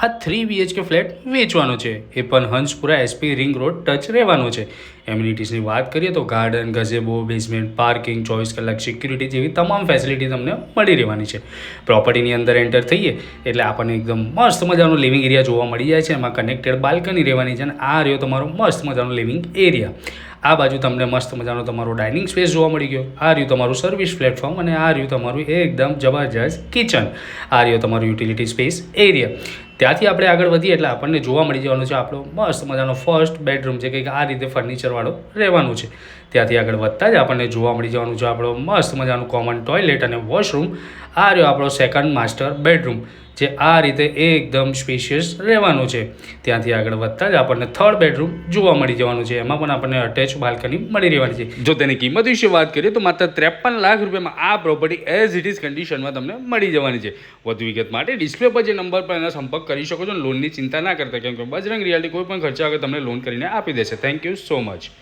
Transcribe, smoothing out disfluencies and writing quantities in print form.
આ 3 BHK flat વેચવાનો છે, એ પણ Hanspura SP ring road touch રહેવાનો છે. એમ્યુનિટીઝની વાત કરીએ તો ગાર્ડન, ગઝેબો, બેઝમેન્ટ, પાર્કિંગ, 24 કલાક સિક્યુરિટી જેવી તમામ ફેસિલિટી તમને મળી રહેવાની છે. પ્રોપર્ટીની અંદર એન્ટર થઈએ એટલે આપણને એકદમ મસ્ત મજાનો લિવિંગ એરિયા જોવા મળી જાય છે. એમાં કનેક્ટેડ બાલ્કની રહેવાની છે અને આ રહ્યો તમારો મસ્ત મજાનો લિવિંગ એરિયા. આ બાજુ તમને મસ્ત મજાનો તમારો ડાઇનિંગ સ્પેસ જોવા મળી ગયો. આ રહ્યું તમારું સર્વિસ પ્લેટફોર્મ અને આ રહ્યું તમારું એકદમ જબરજસ્ત કિચન. આ રહ્યો તમારું યુટિલિટી સ્પેસ એરિયા. ત્યાંથી આપણે આગળ વધીએ એટલે આપણને જોવા મળી જવાનું છે આપણો મસ્ત મજાનો ફર્સ્ટ બેડરૂમ, જે કંઈક આ રીતે ફર્નિચરવાળો રહેવાનું છે. ત્યાંથી આગળ વધતા જ આપણને જોવા મળી જવાનું છે આપણો મસ્ત મજાનું કોમન ટોયલેટ અને વોશરૂમ. આ રહ્યો આપણો સેકન્ડ માસ્ટર બેડરૂમ, જે આ રીતે એકદમ સ્પેશિયસ રહેવાનું છે. ત્યાંથી આગળ વધતા જ આપણને થર્ડ બેડરૂમ જોવા મળી જવાનું છે. એમાં પણ આપણને અટેચ બાલ્કની મળી રહેવાની છે. જો તેની કિંમત વિશે વાત કરીએ તો માત્ર 53 લાખ રૂપિયામાં આ પ્રોપર્ટી એઝ ઇટ ઇઝ કન્ડિશનમાં તમને મળી જવાની છે. વધુ વિગત માટે ડિસ્પ્લે પર જે નંબર પર એનો સંપર્ક કરી શકો છો. લોનની ચિંતા ના કરતા, કેમ કે બજરંગ રિયાલિટી કોઈ પણ ખર્ચા વગર તમને લોન કરીને આપી દેશે. Thank you so much.